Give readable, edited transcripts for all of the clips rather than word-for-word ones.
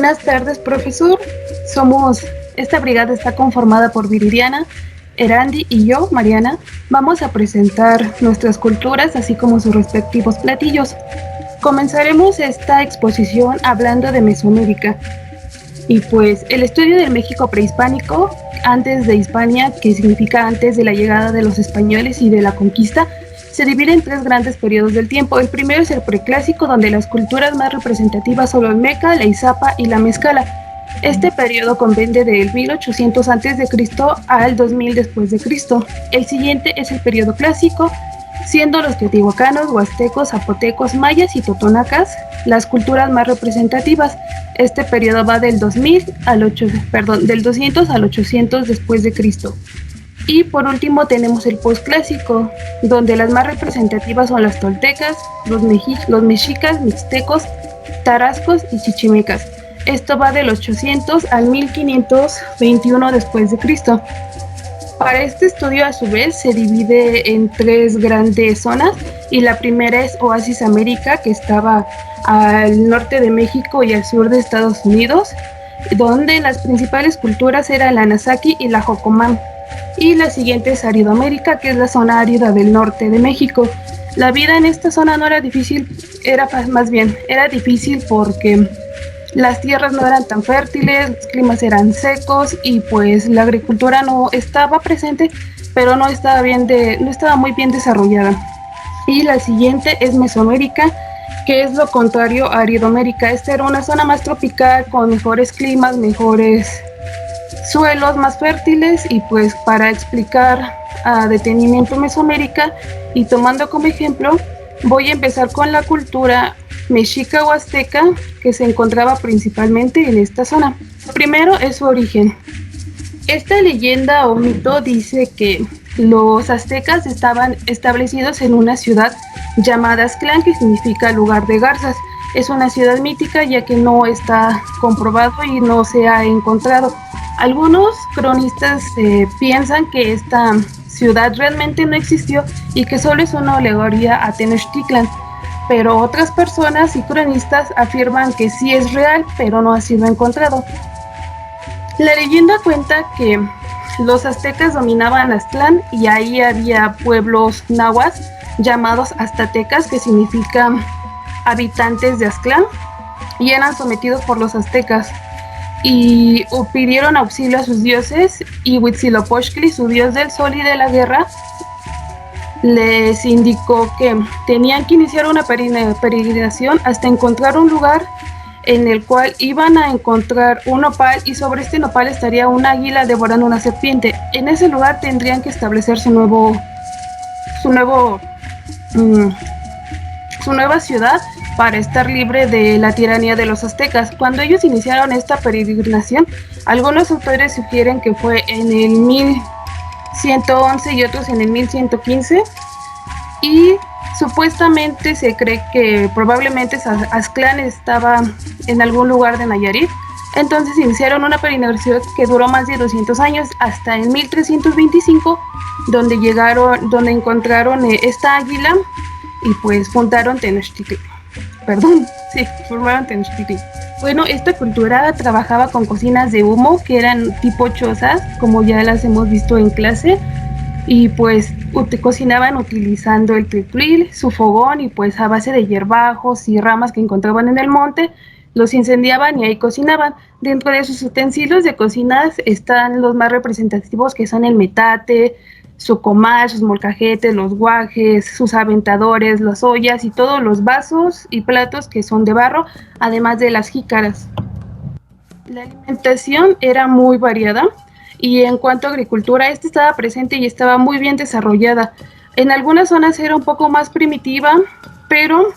Buenas tardes, profesor. Esta brigada está conformada por Viridiana, Erandi y yo, Mariana. Vamos a presentar nuestras culturas, así como sus respectivos platillos. Comenzaremos esta exposición hablando de Mesoamérica. Y pues el estudio del México prehispánico, antes de Hispania, que significa antes de la llegada de los españoles y de la conquista, se divide en tres grandes periodos del tiempo. El primero es el preclásico, donde las culturas más representativas son la olmeca, la izapa y la mezcala. Este periodo comprende del 1800 a.C. al 2000 después de Cristo. El siguiente es el periodo clásico, siendo los teotihuacanos, huastecos, zapotecos, mayas y totonacas las culturas más representativas. Este periodo va del 200 al 800 después de Cristo. Y por último tenemos el posclásico, donde las más representativas son las toltecas, los mexicas, mixtecos, tarascos y chichimecas. Esto va del 800 al 1521 después de Cristo. Para este estudio, a su vez, se divide en tres grandes zonas, y la primera es Oasis América, que estaba al norte de México y al sur de Estados Unidos, donde las principales culturas eran la Nazaquí y la Jocomán. Y la siguiente es Aridoamérica, que es la zona árida del norte de México. La vida en esta zona no era difícil, era difícil porque las tierras no eran tan fértiles, los climas eran secos y pues la agricultura no estaba presente, pero no estaba muy bien desarrollada. Y la siguiente es Mesoamérica, que es lo contrario a Aridoamérica. Esta era una zona más tropical, con mejores climas, mejores suelos, más fértiles. Y pues para explicar a detenimiento Mesoamérica y tomando como ejemplo, voy a empezar con la cultura mexica o azteca, que se encontraba principalmente en esta zona. Primero es su origen. Esta leyenda o mito dice que los aztecas estaban establecidos en una ciudad llamada Aztlán, que significa lugar de garzas. Es una ciudad mítica, ya que no está comprobado y no se ha encontrado. Algunos cronistas piensan que esta ciudad realmente no existió y que solo es una alegoría a Tenochtitlan, pero otras personas y cronistas afirman que sí es real, pero no ha sido encontrado. La leyenda cuenta que los aztecas dominaban Aztlán y ahí había pueblos nahuas llamados aztatecas, que significan habitantes de Aztlán, y eran sometidos por los aztecas y pidieron auxilio a sus dioses, y Huitzilopochtli, su dios del sol y de la guerra, les indicó que tenían que iniciar una peregrinación hasta encontrar un lugar en el cual iban a encontrar un nopal, y sobre este nopal estaría un águila devorando una serpiente. En ese lugar tendrían que establecer su nueva ciudad para estar libre de la tiranía de los aztecas. Cuando ellos iniciaron esta peregrinación, algunos autores sugieren que fue en el 1111 y otros en el 1115, y supuestamente se cree que probablemente Aztlán estaba en algún lugar de Nayarit. Entonces iniciaron una peregrinación que duró más de 200 años, hasta en 1325, donde encontraron esta águila y pues formaron Tenochtitlan. Bueno, esta cultura trabajaba con cocinas de humo, que eran tipo chozas, como ya las hemos visto en clase, y pues cocinaban utilizando el tecuil, su fogón, y pues a base de hierbajos y ramas que encontraban en el monte, los incendiaban y ahí cocinaban. Dentro de sus utensilios de cocinas están los más representativos, que son el metate, su comal, sus molcajetes, los guajes, sus aventadores, las ollas y todos los vasos y platos que son de barro, además de las jícaras. La alimentación era muy variada, y en cuanto a agricultura, esta estaba presente y estaba muy bien desarrollada. En algunas zonas era un poco más primitiva, pero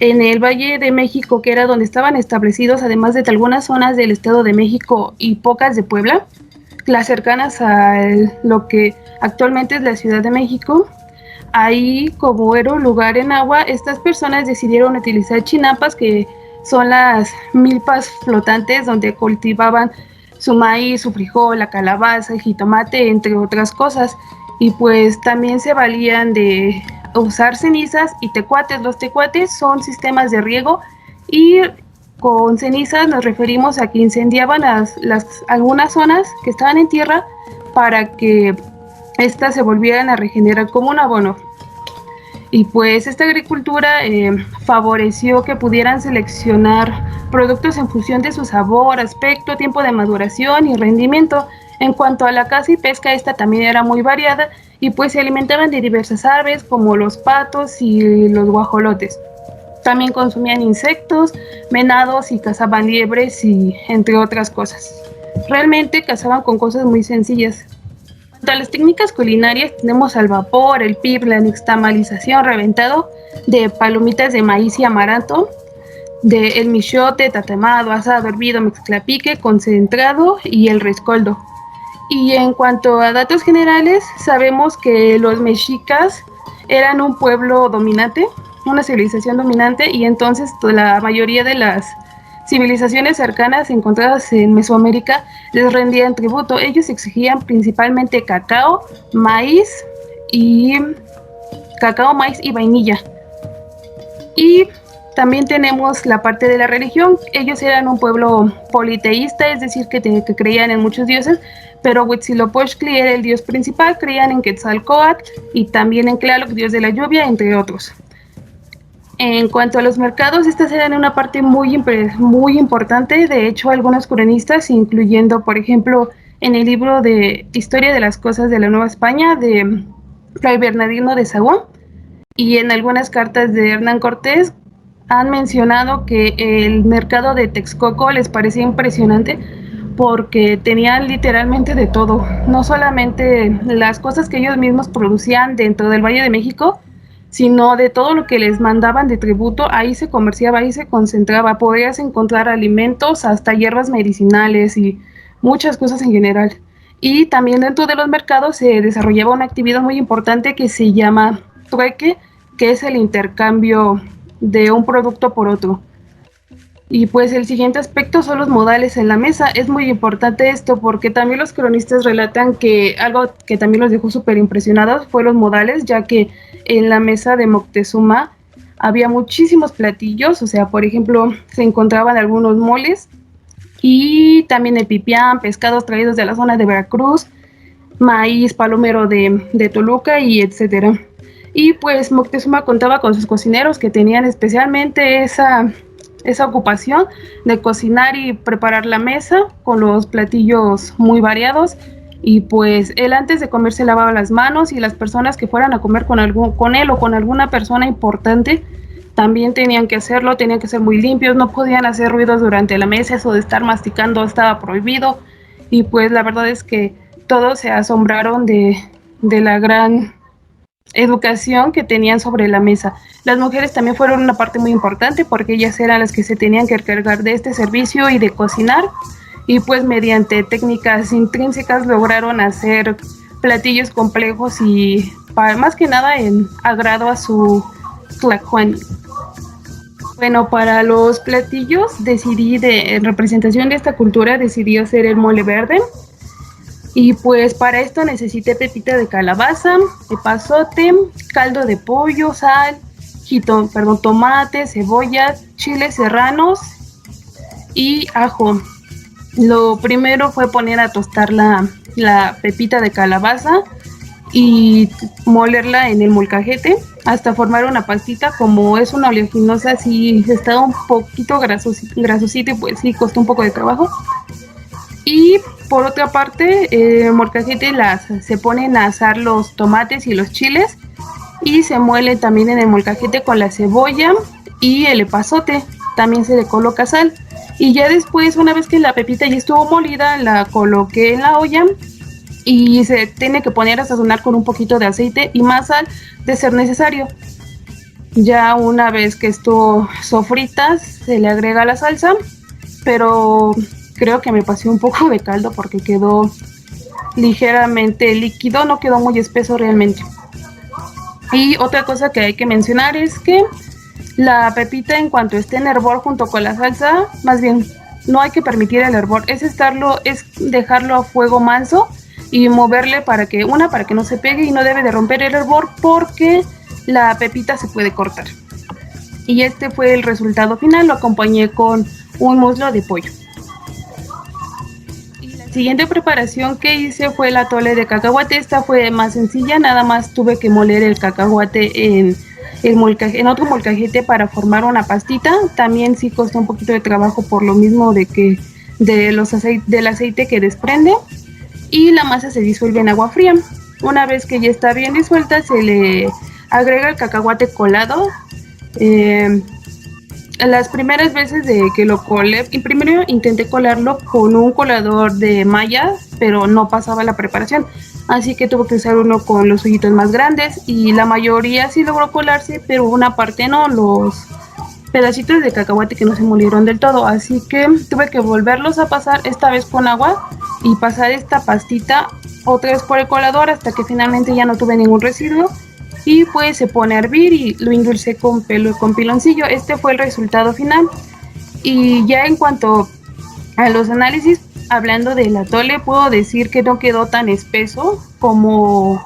en el Valle de México, que era donde estaban establecidos, además de algunas zonas del Estado de México y pocas de Puebla, las cercanas a lo que actualmente es la Ciudad de México, ahí, como era un lugar en agua, estas personas decidieron utilizar chinapas, que son las milpas flotantes donde cultivaban su maíz, su frijol, la calabaza, el jitomate, entre otras cosas. Y pues también se valían de usar cenizas y tecuates. Los tecuates son sistemas de riego, y Con cenizas nos referimos a que incendiaban algunas zonas que estaban en tierra para que éstas se volvieran a regenerar como un abono. Y pues esta agricultura favoreció que pudieran seleccionar productos en función de su sabor, aspecto, tiempo de maduración y rendimiento. En cuanto a la caza y pesca, esta también era muy variada y pues se alimentaban de diversas aves como los patos y los guajolotes. También consumían insectos, venados y cazaban liebres y entre otras cosas. Realmente cazaban con cosas muy sencillas. En cuanto a las técnicas culinarias, tenemos al vapor, el pip, la nixtamalización, reventado de palomitas de maíz y amaranto, de el michote, tatemado, asado, hervido, mezclapique, concentrado y el rescoldo. Y en cuanto a datos generales, sabemos que los mexicas eran un pueblo dominante, una civilización dominante, y entonces la mayoría de las civilizaciones cercanas encontradas en Mesoamérica les rendían tributo. Ellos exigían principalmente y cacao, maíz y vainilla. Y también tenemos la parte de la religión. Ellos eran un pueblo politeísta, es decir, que creían en muchos dioses, pero Huitzilopochtli era el dios principal, creían en Quetzalcóatl y también en Tlaloc, dios de la lluvia, entre otros. En cuanto a los mercados, estas eran una parte muy importante. De hecho, algunos cronistas, incluyendo, por ejemplo, en el libro de Historia de las Cosas de la Nueva España de Fray Bernardino de Sahagún, y en algunas cartas de Hernán Cortés, han mencionado que el mercado de Texcoco les parecía impresionante porque tenían literalmente de todo, no solamente las cosas que ellos mismos producían dentro del Valle de México, sino de todo lo que les mandaban de tributo. Ahí se comerciaba, ahí se concentraba, podías encontrar alimentos, hasta hierbas medicinales y muchas cosas en general. Y también dentro de los mercados se desarrollaba una actividad muy importante que se llama trueque, que es el intercambio de un producto por otro. Y pues el siguiente aspecto son los modales en la mesa. Es muy importante esto porque también los cronistas relatan que algo que también los dejó súper impresionados fue los modales, ya que en la mesa de Moctezuma había muchísimos platillos. O sea, por ejemplo, se encontraban algunos moles y también el pipián, pescados traídos de la zona de Veracruz, maíz palomero de Toluca y etcétera. Y pues Moctezuma contaba con sus cocineros que tenían especialmente esa ocupación de cocinar y preparar la mesa con los platillos muy variados. Y pues él antes de comer se lavaba las manos, y las personas que fueran a comer con él o con alguna persona importante también tenían que hacerlo, tenían que ser muy limpios, no podían hacer ruidos durante la mesa, eso de estar masticando estaba prohibido. Y pues la verdad es que todos se asombraron de la gran educación que tenían sobre la mesa. Las mujeres también fueron una parte muy importante porque ellas eran las que se tenían que encargar de este servicio y de cocinar, y pues mediante técnicas intrínsecas lograron hacer platillos complejos y más que nada en agrado a su tlacuani. Bueno, para los platillos en representación de esta cultura decidí hacer el mole verde. Y pues para esto necesité pepita de calabaza, epazote, caldo de pollo, sal, tomate, cebolla, chiles serranos y ajo. Lo primero fue poner a tostar la pepita de calabaza y molerla en el molcajete hasta formar una pastita. Como es una oleaginosa, sí estaba un poquito grasosita y pues sí costó un poco de trabajo. Y por otra parte, molcajete se ponen a asar los tomates y los chiles, y se muele también en el molcajete con la cebolla y el epazote. También se le coloca sal. Y ya después, una vez que la pepita ya estuvo molida, la coloqué en la olla y se tiene que poner a sazonar con un poquito de aceite y más sal de ser necesario. Ya una vez que estuvo sofrita, se le agrega la salsa, pero creo que me pasé un poco de caldo porque quedó ligeramente líquido, no quedó muy espeso realmente. Y otra cosa que hay que mencionar es que la pepita, en cuanto esté en hervor junto con la salsa, más bien no hay que permitir el hervor, es dejarlo a fuego manso y moverle para que no se pegue, y no debe de romper el hervor porque la pepita se puede cortar. Y este fue el resultado final. Lo acompañé con un muslo de pollo. Y la siguiente preparación que hice fue el atole de cacahuate. Esta fue más sencilla, nada más tuve que moler el cacahuate en otro molcajete para formar una pastita. También sí costó un poquito de trabajo por lo mismo del aceite que desprende, y la masa se disuelve en agua fría. Una vez que ya está bien disuelta, se le agrega el cacahuate colado. Eh, las primeras veces de que lo colé, y primero intenté colarlo con un colador de malla, pero no pasaba la preparación, así que tuve que usar uno con los hoyitos más grandes, y la mayoría sí logró colarse, pero una parte no, los pedacitos de cacahuate que no se molieron del todo, así que tuve que volverlos a pasar, esta vez con agua, y pasar esta pastita otra vez por el colador hasta que finalmente ya no tuve ningún residuo, y pues se pone a hervir y lo endulcé con piloncillo. Este fue el resultado final. Y ya en cuanto a los análisis, hablando del atole, puedo decir que no quedó tan espeso como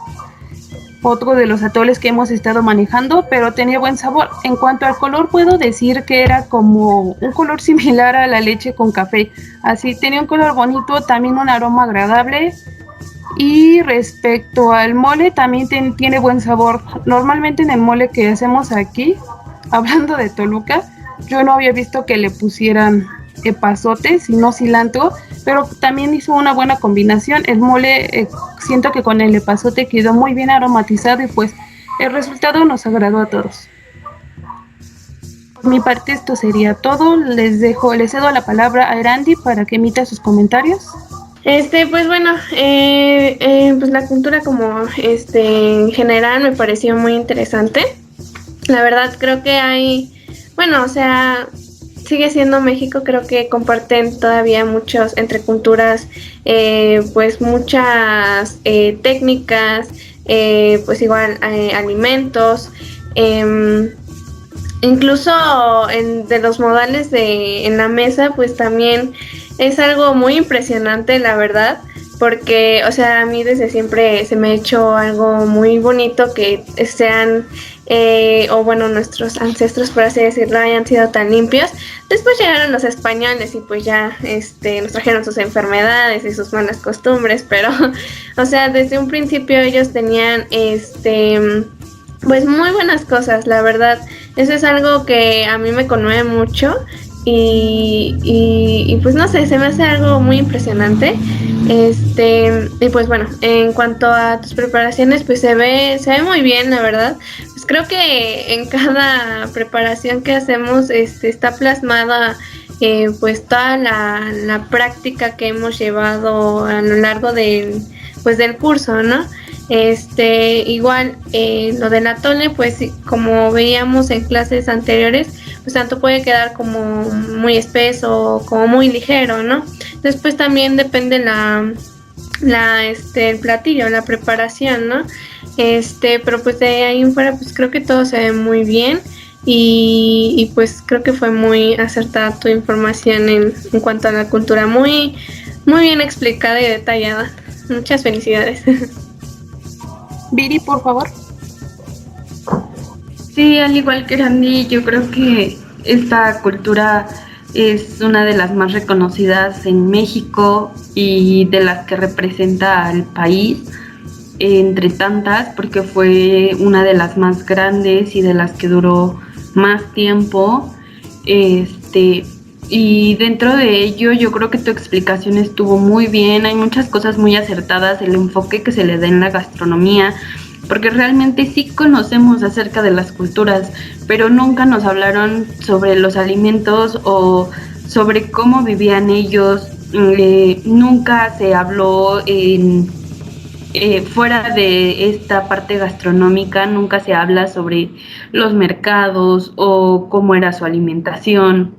otro de los atoles que hemos estado manejando, pero tenía buen sabor. En cuanto al color, puedo decir que era como un color similar a la leche con café. Así tenía un color bonito, también un aroma agradable. Y respecto al mole, también tiene buen sabor. Normalmente en el mole que hacemos aquí, hablando de Toluca, yo no había visto que le pusieran epazote, sino cilantro, pero también hizo una buena combinación. El mole, siento que con el epazote quedó muy bien aromatizado, y pues el resultado nos agradó a todos. Por mi parte esto sería todo. Les cedo la palabra a Erandi para que emita sus comentarios. Pues bueno, pues la cultura como en general me pareció muy interesante. La verdad creo que bueno, o sea, sigue siendo México, creo que comparten todavía muchos entre culturas, pues muchas técnicas, pues igual alimentos, eh, incluso de los modales en la mesa, pues también es algo muy impresionante, la verdad, porque, o sea, a mí desde siempre se me ha hecho algo muy bonito que sean, o bueno, nuestros ancestros, por así decirlo, hayan sido tan limpios. Después llegaron los españoles y pues ya nos trajeron sus enfermedades y sus malas costumbres, pero, o sea, desde un principio ellos tenían, pues muy buenas cosas, la verdad. Eso es algo que a mí me conmueve mucho y pues no sé, se me hace algo muy impresionante. Y pues bueno, en cuanto a tus preparaciones, pues se ve muy bien, la verdad. Pues creo que en cada preparación que hacemos, está plasmada pues toda la práctica que hemos llevado a lo largo del curso, ¿no? Igual lo del atole, pues como veíamos en clases anteriores, pues tanto puede quedar como muy espeso como muy ligero, ¿no? Después también depende el platillo, la preparación, ¿no? Pero pues de ahí en fuera, pues creo que todo se ve muy bien. Y pues creo que fue muy acertada tu información en cuanto a la cultura, muy, muy bien explicada y detallada. Muchas felicidades. Viri, por favor. Sí, al igual que Randy, yo creo que esta cultura es una de las más reconocidas en México y de las que representa al país, entre tantas, porque fue una de las más grandes y de las que duró más tiempo. Este, y dentro de ello, yo creo que tu explicación estuvo muy bien. Hay muchas cosas muy acertadas, el enfoque que se le da en la gastronomía, porque realmente sí conocemos acerca de las culturas, pero nunca nos hablaron sobre los alimentos o sobre cómo vivían ellos. Nunca se habló fuera de esta parte gastronómica, nunca se habla sobre los mercados o cómo era su alimentación,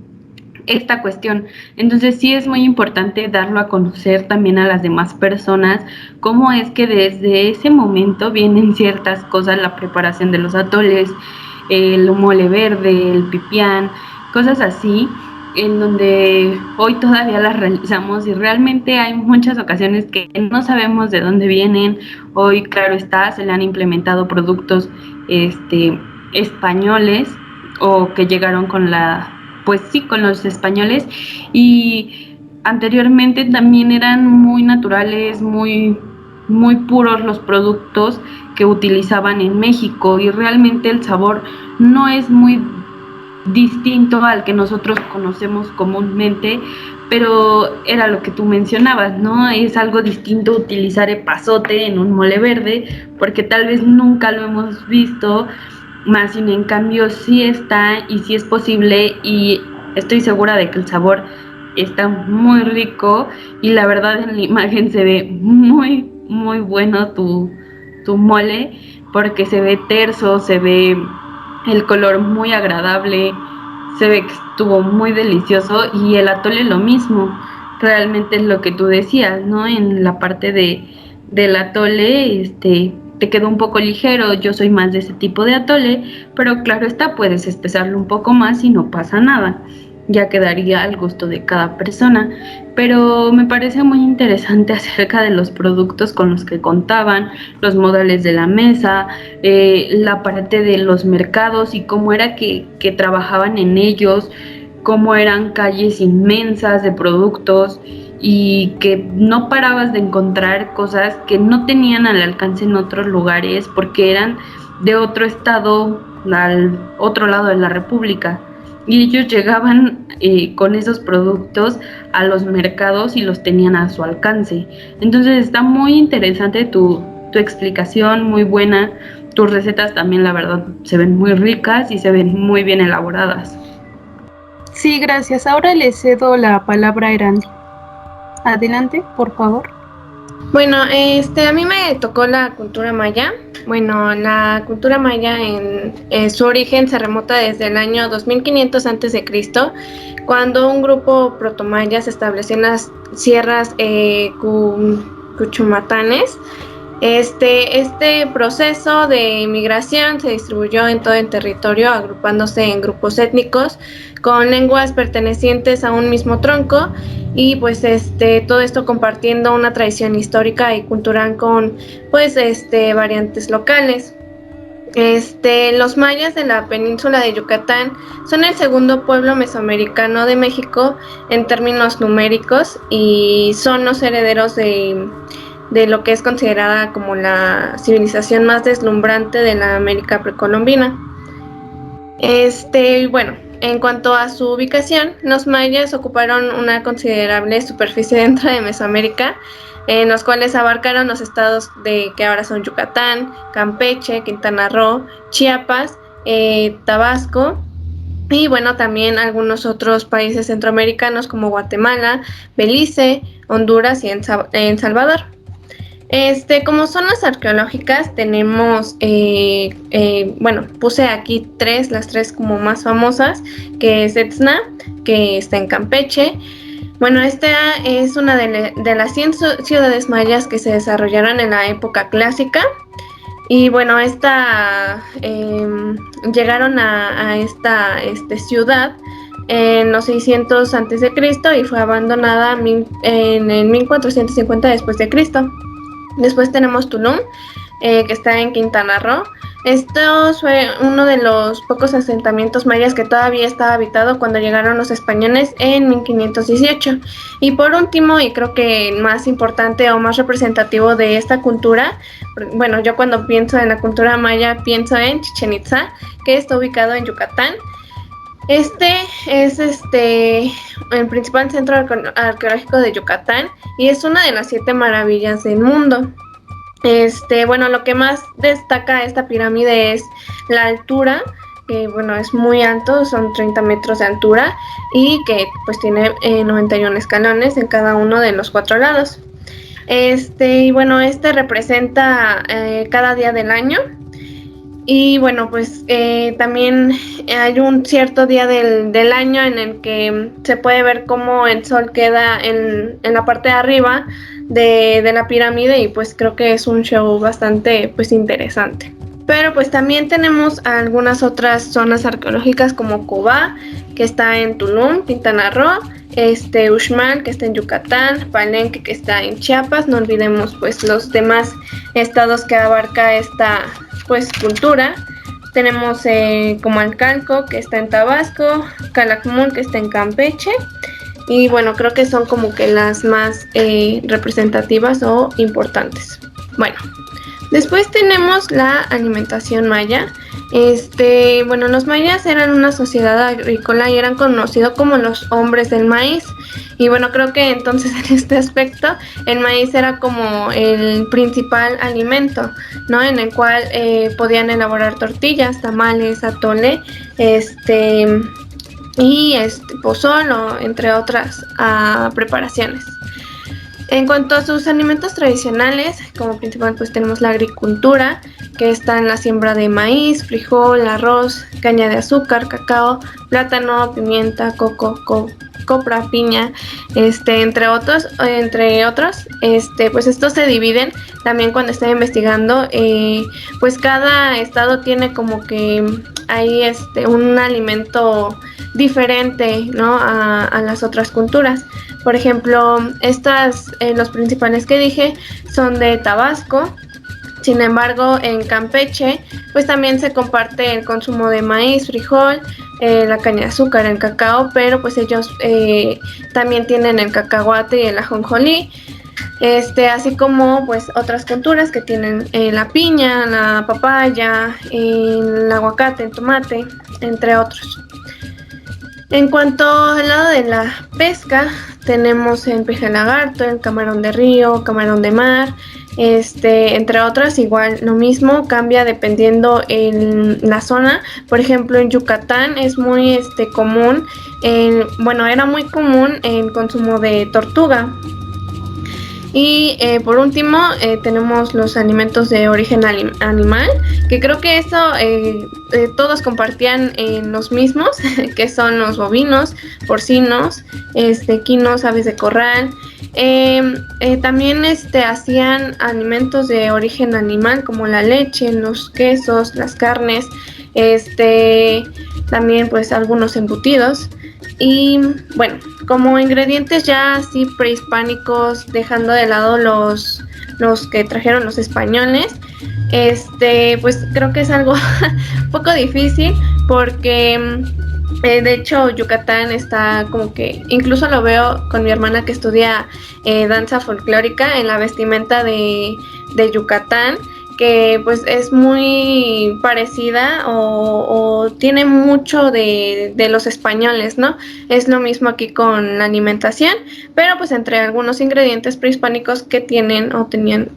esta cuestión. Entonces sí es muy importante darlo a conocer también a las demás personas, cómo es que desde ese momento vienen ciertas cosas, la preparación de los atoles, el mole verde, el pipián, cosas así, en donde hoy todavía las realizamos y realmente hay muchas ocasiones que no sabemos de dónde vienen. Hoy, claro está, se le han implementado productos españoles o que llegaron con la pues sí, con los españoles, y anteriormente también eran muy naturales, muy, muy puros los productos que utilizaban en México, y realmente el sabor no es muy distinto al que nosotros conocemos comúnmente, pero era lo que tú mencionabas, ¿no? Es algo distinto utilizar epazote en un mole verde, porque tal vez nunca lo hemos visto, más sin en cambio sí está y sí es posible, y estoy segura de que el sabor está muy rico, y la verdad en la imagen se ve muy, muy bueno tu mole, porque se ve terso, se ve el color muy agradable, se ve que estuvo muy delicioso, y el atole lo mismo, realmente es lo que tú decías, ¿no? En la parte del atole, te quedó un poco ligero, yo soy más de ese tipo de atole, pero claro está, puedes espesarlo un poco más y no pasa nada, ya quedaría al gusto de cada persona. Pero me parece muy interesante acerca de los productos con los que contaban, los modales de la mesa, la parte de los mercados y cómo era que trabajaban en ellos, cómo eran calles inmensas de productos, y que no parabas de encontrar cosas que no tenían al alcance en otros lugares porque eran de otro estado al otro lado de la República, y ellos llegaban con esos productos a los mercados y los tenían a su alcance. Entonces está muy interesante tu explicación, muy buena. Tus recetas también, la verdad, se ven muy ricas y se ven muy bien elaboradas. Sí, gracias. Ahora le cedo la palabra a Erandi. Adelante, por favor. Bueno, a mí me tocó la cultura maya. Bueno, la cultura maya en su origen se remota desde el año 2500 a.C., cuando un grupo protomaya se estableció en las sierras Cuchumatanes. Este proceso de migración se distribuyó en todo el territorio, agrupándose en grupos étnicos con lenguas pertenecientes a un mismo tronco, y pues todo esto compartiendo una tradición histórica y cultural con pues variantes locales. Los mayas de la península de Yucatán son el segundo pueblo mesoamericano de México en términos numéricos, y son los herederos de lo que es considerada como la civilización más deslumbrante de la América precolombina. Bueno, en cuanto a su ubicación, los mayas ocuparon una considerable superficie dentro de Mesoamérica, en los cuales abarcaron los estados que ahora son Yucatán, Campeche, Quintana Roo, Chiapas, Tabasco, y bueno, también algunos otros países centroamericanos como Guatemala, Belice, Honduras y en Salvador. Como zonas arqueológicas tenemos, bueno, puse aquí las tres como más famosas, que es Etzna, que está en Campeche. Bueno, esta es una de las 100 ciudades mayas que se desarrollaron en la época clásica. Y bueno, llegaron a esta ciudad en los 600 a.C. y fue abandonada en el 1450 después de Cristo. Después tenemos Tulum, que está en Quintana Roo. Esto fue uno de los pocos asentamientos mayas que todavía estaba habitado cuando llegaron los españoles en 1518. Y por último, y creo que más importante o más representativo de esta cultura, bueno, yo cuando pienso en la cultura maya pienso en Chichén Itzá, que está ubicado en Yucatán. Es el principal centro arqueológico de Yucatán y es una de las 7 maravillas del mundo. Bueno, lo que más destaca esta pirámide es la altura, que bueno, es muy alto, son 30 metros de altura, y que pues tiene 91 escalones en cada uno de los 4 lados. Y bueno, representa cada día del año. Y bueno, pues también hay un cierto día del año en el que se puede ver cómo el sol queda en la parte de arriba de la pirámide, y pues creo que es un show bastante pues interesante. Pero pues también tenemos algunas otras zonas arqueológicas como Cobá, que está en Tulum, Quintana Roo, Uxmal, que está en Yucatán, Palenque, que está en Chiapas. No olvidemos pues los demás estados que abarca esta pues cultura. Tenemos Comalcalco, que está en Tabasco, Calakmul, que está en Campeche. Y bueno, creo que son como que las más representativas o importantes. Bueno, después tenemos la alimentación maya. Bueno, los mayas eran una sociedad agrícola y eran conocidos como los hombres del maíz. Y bueno, creo que entonces en este aspecto el maíz era como el principal alimento, ¿no? En el cual podían elaborar tortillas, tamales, atole, y pozol, entre otras preparaciones. En cuanto a sus alimentos tradicionales, como principal pues tenemos la agricultura, que está en la siembra de maíz, frijol, arroz, caña de azúcar, cacao, plátano, pimienta, coco, copra, piña, entre otros. Pues estos se dividen también cuando estoy investigando, pues cada estado tiene como que hay un alimento diferente, ¿no? a las otras culturas. Por ejemplo, los principales que dije son de Tabasco. Sin embargo, en Campeche, pues también se comparte el consumo de maíz, frijol, la caña de azúcar, el cacao, pero pues ellos también tienen el cacahuate y el ajonjolí, así como pues otras culturas que tienen la piña, la papaya, el aguacate, el tomate, entre otros. En cuanto al lado de la pesca, tenemos el peje lagarto, el camarón de río, camarón de mar, entre otras. Igual lo mismo, cambia dependiendo en la zona. Por ejemplo, en Yucatán es muy común, era muy común el consumo de tortuga. Y por último tenemos los alimentos de origen animal, que creo que eso todos compartían los mismos, que son los bovinos, porcinos, equinos, aves de corral. También hacían alimentos de origen animal como la leche, los quesos, las carnes, también pues algunos embutidos. Y bueno, como ingredientes ya así prehispánicos, dejando de lado los que trajeron los españoles, pues creo que es algo un poco difícil porque de hecho Yucatán está como que, incluso lo veo con mi hermana que estudia danza folclórica, en la vestimenta de Yucatán, que pues es muy parecida o tiene mucho de los españoles, ¿no? Es lo mismo aquí con la alimentación, pero pues entre algunos ingredientes prehispánicos que tienen o tenían,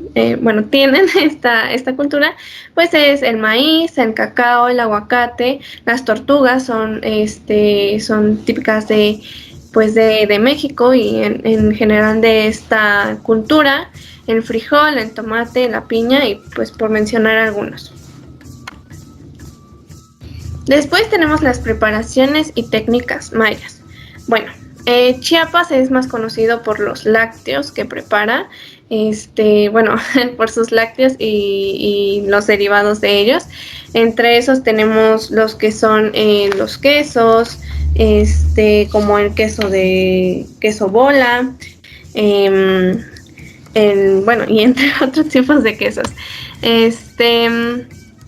tienen esta cultura, pues es el maíz, el cacao, el aguacate, las tortugas son típicas de México y en general de esta cultura, el frijol, el tomate, la piña y pues por mencionar algunos. Después tenemos las preparaciones y técnicas mayas. Bueno, Chiapas es más conocido por los lácteos que prepara, por sus lácteos y los derivados de ellos. Entre esos tenemos los que son los quesos, como el queso bola, y entre otros tipos de quesos.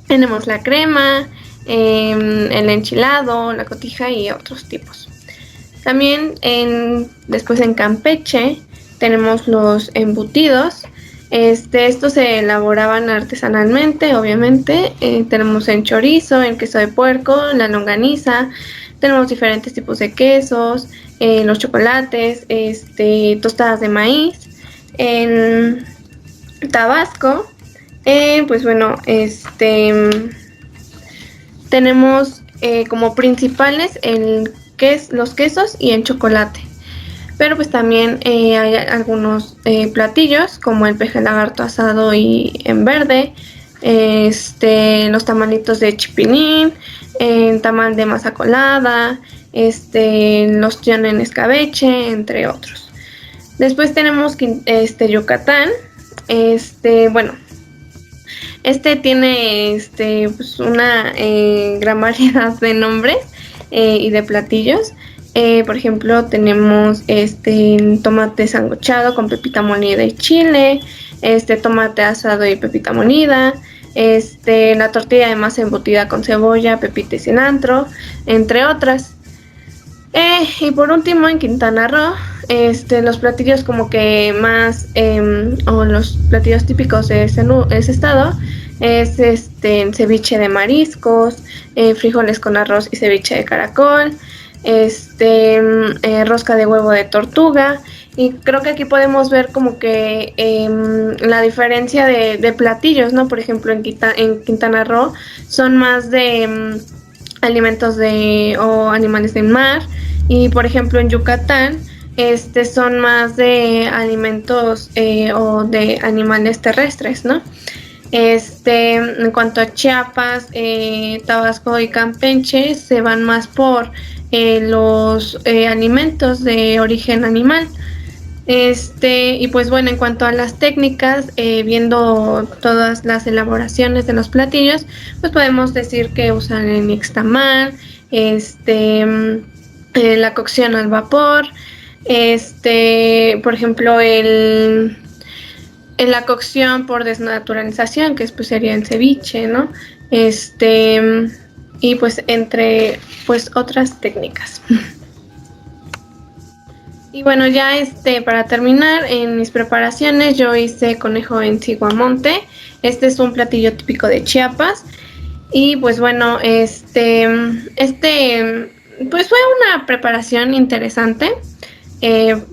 Tenemos la crema, el enchilado, la cotija y otros tipos. También después en Campeche tenemos los embutidos. Estos se elaboraban artesanalmente, obviamente. Tenemos el chorizo, el queso de puerco, la longaniza. Tenemos diferentes tipos de quesos, los chocolates, tostadas de maíz. En Tabasco, tenemos como principales los quesos y el chocolate. Pero pues también hay algunos platillos como el peje lagarto asado y en verde, los tamalitos de chipilín, el tamal de masa colada, los ostión en escabeche, entre otros. Después tenemos Yucatán. Tiene pues una gran variedad de nombres y de platillos. Por ejemplo, tenemos tomate sancochado con pepita molida y chile, tomate asado y pepita molida, la tortilla de masa embutida con cebolla, pepita y cilantro, entre otras. Y por último, en Quintana Roo, los platillos como que más, o los platillos típicos de ese estado, es ceviche de mariscos, frijoles con arroz y ceviche de caracol, rosca de huevo de tortuga. Y creo que aquí podemos ver como que la diferencia de platillos, ¿no? Por ejemplo, en Quintana Roo son más de alimentos o animales del mar, y por ejemplo en Yucatán son más de alimentos o de animales terrestres, ¿no? En cuanto a Chiapas, Tabasco y Campeche, se van más por los alimentos de origen animal. Y pues bueno, en cuanto a las técnicas, viendo todas las elaboraciones de los platillos, pues podemos decir que usan el nixtamal, la cocción al vapor, por ejemplo, en la cocción por desnaturalización, que pues sería el ceviche, ¿no? Y pues entre pues otras técnicas. Y bueno, ya para terminar, en mis preparaciones yo hice conejo en ciguamonte. Este es un platillo típico de Chiapas. Y pues bueno, pues fue una preparación interesante.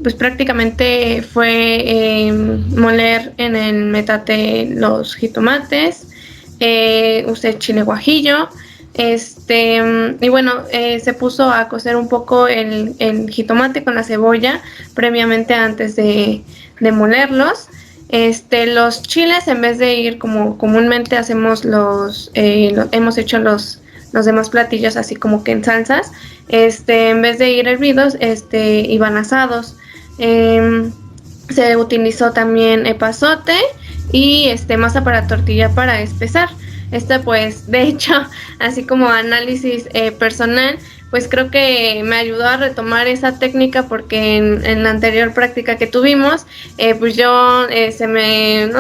Pues prácticamente fue moler en el metate los jitomates, usé chile guajillo, y bueno, se puso a cocer un poco el jitomate con la cebolla previamente antes de molerlos. Los chiles, en vez de ir como comúnmente hacemos hemos hecho los demás platillos así como que en salsas, en vez de ir hervidos, iban asados. Se utilizó también epazote y masa para tortilla para espesar. Pues de hecho, así como análisis personal, pues creo que me ayudó a retomar esa técnica, porque en la anterior práctica que tuvimos, pues yo se me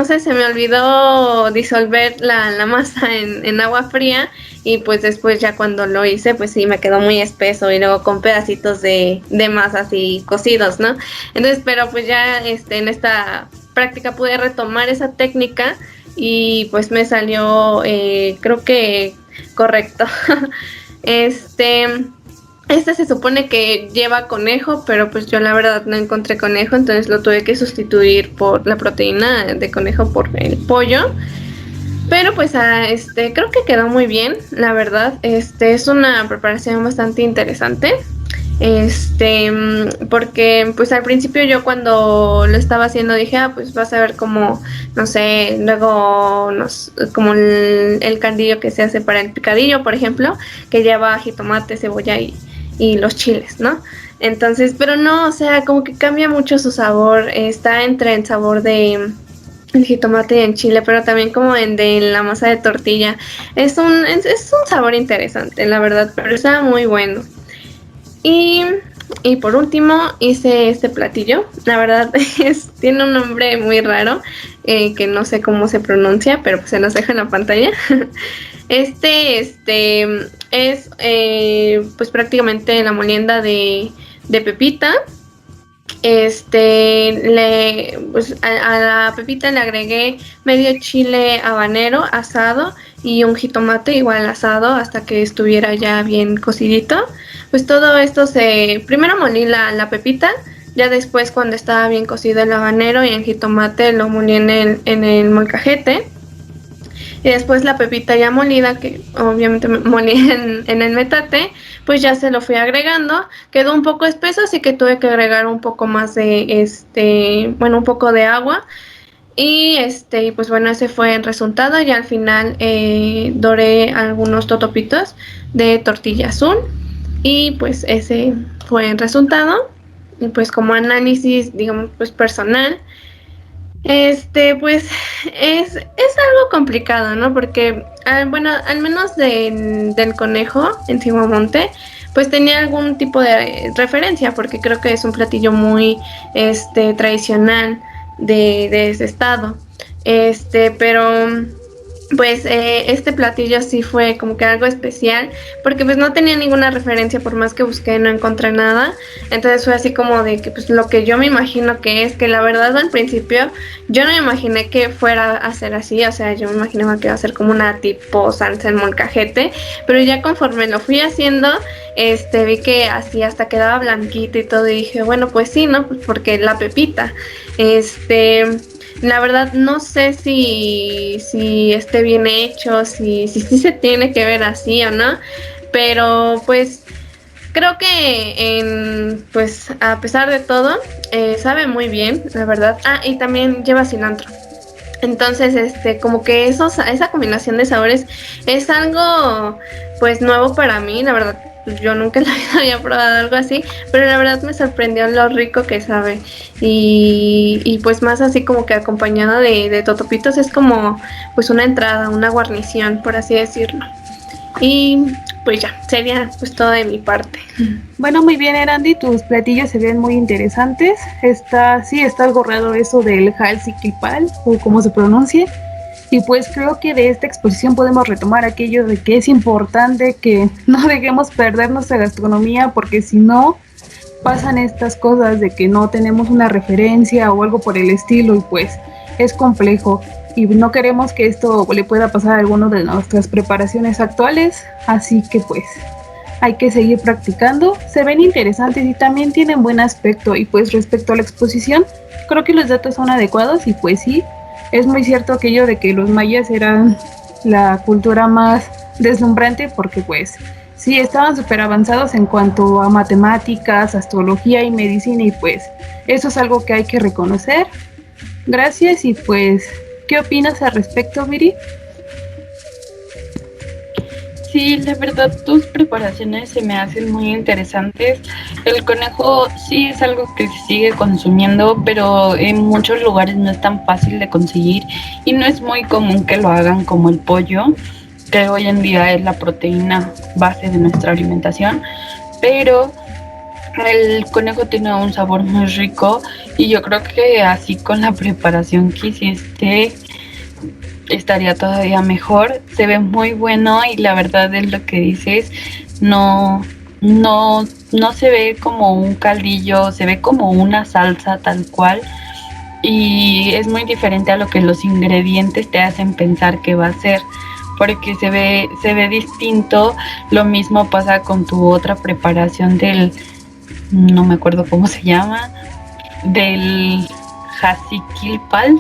olvidó disolver la masa en agua fría, y pues después ya cuando lo hice, pues sí me quedó muy espeso, y luego con pedacitos de masa así cocidos, ¿no? Entonces, pero pues ya en esta práctica pude retomar esa técnica y pues me salió creo que correcto. Se supone que lleva conejo, pero pues yo la verdad no encontré conejo, entonces lo tuve que sustituir por la proteína de conejo por el pollo. Pero pues creo que quedó muy bien, la verdad. Es una preparación bastante interesante. Porque pues al principio yo cuando lo estaba haciendo dije, pues vas a ver como, no sé, luego como el caldillo que se hace para el picadillo, por ejemplo, que lleva jitomate, cebolla y los chiles, ¿no? Entonces, pero no, o sea, como que cambia mucho su sabor, está entre el sabor de el jitomate y el chile, pero también como de la masa de tortilla. Es un sabor interesante, la verdad, pero está muy bueno. Y por último hice este platillo. La verdad tiene un nombre muy raro, que no sé cómo se pronuncia, pero pues se los dejo en la pantalla. Es pues prácticamente la molienda de pepita. Pues a la pepita le agregué medio chile habanero asado y un jitomate igual asado hasta que estuviera ya bien cocidito. Pues todo esto primero molí la pepita, ya después cuando estaba bien cocido el habanero y el jitomate lo molí en el molcajete. Y después la pepita ya molida, que obviamente molí en el metate, pues ya se lo fui agregando. Quedó un poco espeso, así que tuve que agregar un poco más de un poco de agua. Y pues bueno, ese fue el resultado. Y al final doré algunos totopitos de tortilla azul. Y pues ese fue el resultado. Y pues como análisis, digamos, pues personal, pues es algo complicado, ¿no? Porque, bueno, al menos del conejo en ciguamonte, pues tenía algún tipo de referencia, porque creo que es un platillo muy tradicional de ese estado. Pero pues este platillo sí fue como que algo especial, porque pues no tenía ninguna referencia, por más que busqué no encontré nada. Entonces fue así como de que pues lo que yo me imagino que es, que la verdad al principio yo no me imaginé que fuera a ser así, o sea, yo me imaginaba que iba a ser como una tipo salsa en molcajete, pero ya conforme lo fui haciendo, vi que así hasta quedaba blanquito y todo, y dije, bueno, pues sí, ¿no? Pues porque la pepita, la verdad no sé si esté bien hecho, si se tiene que ver así o no, pero pues creo que pues a pesar de todo, sabe muy bien, la verdad. Ah, y también lleva cilantro. Entonces, como que esa combinación de sabores es algo, pues, nuevo para mí, la verdad. Yo nunca en la vida había probado algo así, pero la verdad me sorprendió lo rico que sabe. Y pues más así como que acompañado de totopitos es como pues una entrada, una guarnición, por así decirlo. Y pues ya, sería pues todo de mi parte. Bueno, muy bien, Erandi, tus platillos se ven muy interesantes. Sí, está algo raro eso del Halsikipal, o como se pronuncie. Y pues creo que de esta exposición podemos retomar aquello de que es importante que no dejemos perder nuestra gastronomía, porque si no, pasan estas cosas de que no tenemos una referencia o algo por el estilo, y pues es complejo. Y no queremos que esto le pueda pasar a alguno de nuestras preparaciones actuales, así que pues hay que seguir practicando. Se ven interesantes y también tienen buen aspecto. Y pues respecto a la exposición, creo que los datos son adecuados y pues sí, es muy cierto aquello de que los mayas eran la cultura más deslumbrante, porque pues sí, estaban súper avanzados en cuanto a matemáticas, astrología y medicina, y pues eso es algo que hay que reconocer. Gracias. Y pues, ¿qué opinas al respecto, Viri? Sí, la verdad, tus preparaciones se me hacen muy interesantes. El conejo sí es algo que se sigue consumiendo, pero en muchos lugares no es tan fácil de conseguir y no es muy común que lo hagan como el pollo, que hoy en día es la proteína base de nuestra alimentación, pero el conejo tiene un sabor muy rico y yo creo que así con la preparación que hiciste estaría todavía mejor. Se ve muy bueno y la verdad es lo que dices, no, no se ve como un caldillo, se ve como una salsa tal cual y es muy diferente a lo que los ingredientes te hacen pensar que va a ser, porque se ve distinto. Lo mismo pasa con tu otra preparación no me acuerdo cómo se llama, del Hasikilpal,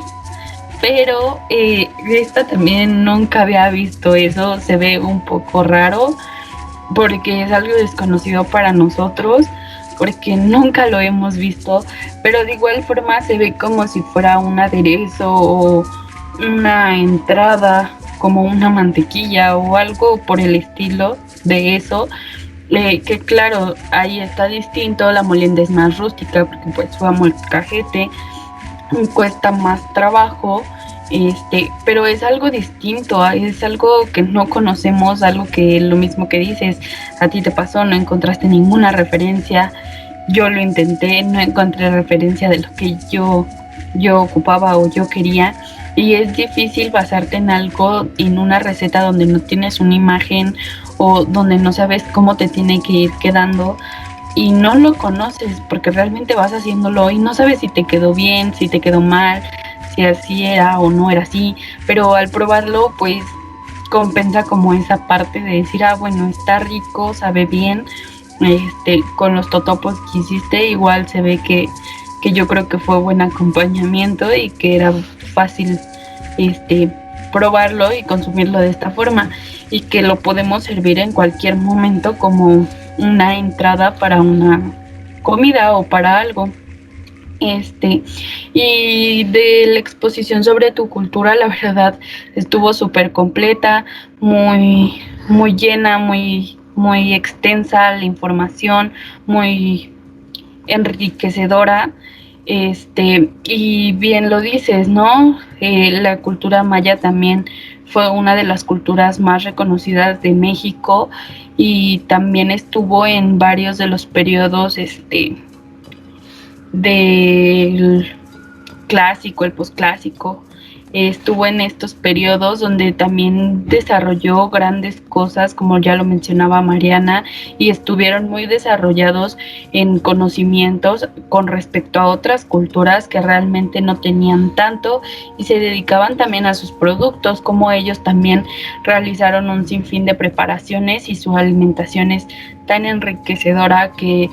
pero esta también nunca había visto eso. Se ve un poco raro porque es algo desconocido para nosotros, porque nunca lo hemos visto, pero de igual forma se ve como si fuera un aderezo o una entrada, como una mantequilla o algo por el estilo de eso. Que claro, ahí está distinto, la molienda es más rústica porque pues fue a molcajete, cuesta más trabajo, pero es algo distinto, es algo que no conocemos, algo que lo mismo que dices, a ti te pasó, no encontraste ninguna referencia. Yo lo intenté, no encontré referencia de lo que yo ocupaba o yo quería, y es difícil basarte en algo, en una receta donde no tienes una imagen o donde no sabes cómo te tiene que ir quedando y no lo conoces, porque realmente vas haciéndolo y no sabes si te quedó bien, si te quedó mal, si así era o no era así, pero al probarlo pues compensa como esa parte de decir, ah, bueno, está rico, sabe bien. Con los totopos que hiciste igual se ve que yo creo que fue buen acompañamiento y que era fácil probarlo y consumirlo de esta forma, y que lo podemos servir en cualquier momento como una entrada para una comida o para algo. Y de la exposición sobre tu cultura, la verdad estuvo súper completa, muy llena, muy extensa la información, muy enriquecedora. Y bien lo dices, ¿no? La cultura maya también fue una de las culturas más reconocidas de México y también estuvo en varios de los periodos del clásico, el posclásico, estuvo en estos periodos donde también desarrolló grandes cosas, como ya lo mencionaba Mariana, y estuvieron muy desarrollados en conocimientos con respecto a otras culturas que realmente no tenían tanto y se dedicaban también a sus productos, como ellos también realizaron un sinfín de preparaciones y su alimentación es tan enriquecedora que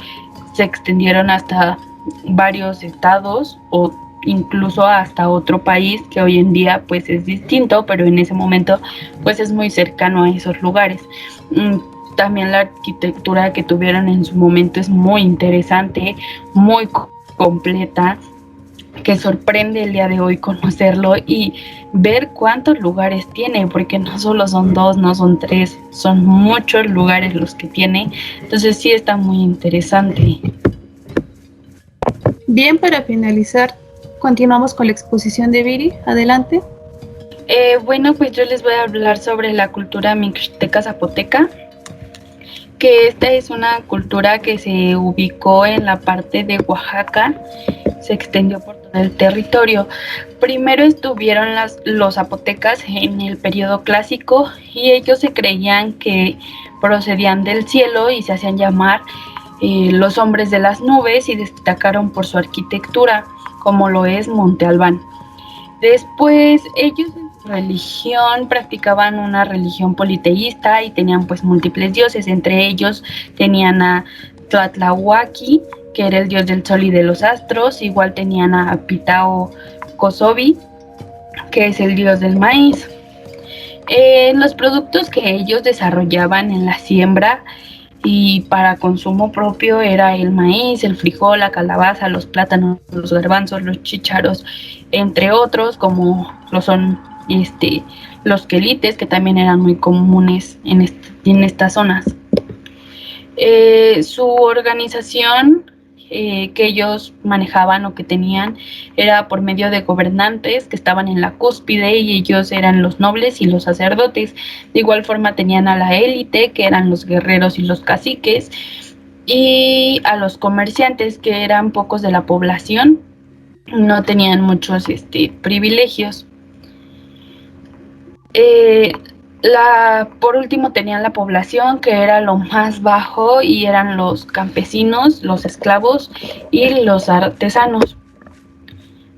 se extendieron hasta varios estados o incluso hasta otro país que hoy en día pues es distinto, pero en ese momento pues es muy cercano a esos lugares. También la arquitectura que tuvieron en su momento es muy interesante, muy completa, que sorprende el día de hoy conocerlo y ver cuántos lugares tiene, porque no solo son 2, no son 3, son muchos lugares los que tiene, entonces sí está muy interesante. Bien, para finalizar, continuamos con la exposición de Viri. Adelante. Bueno, pues yo les voy a hablar sobre la cultura mixteca zapoteca, que esta es una cultura que se ubicó en la parte de Oaxaca, se extendió por todo el territorio. Primero estuvieron los zapotecas en el periodo clásico y ellos se creían que procedían del cielo y se hacían llamar los hombres de las nubes y destacaron por su arquitectura, como lo es Monte Albán. Después ellos en su religión practicaban una religión politeísta y tenían pues múltiples dioses, entre ellos tenían a Tlahtlahuaqui, que era el dios del sol y de los astros, igual tenían a Pitao Kosovi, que es el dios del maíz. Los productos que ellos desarrollaban en la siembra y para consumo propio era el maíz, el frijol, la calabaza, los plátanos, los garbanzos, los chícharos, entre otros, como lo son los quelites, que también eran muy comunes en estas zonas. Su organización que ellos manejaban o que tenían era por medio de gobernantes que estaban en la cúspide y ellos eran los nobles y los sacerdotes. De igual forma tenían a la élite, que eran los guerreros y los caciques, y a los comerciantes, que eran pocos de la población, no tenían muchos privilegios. Por último tenían la población, que era lo más bajo, y eran los campesinos, los esclavos y los artesanos.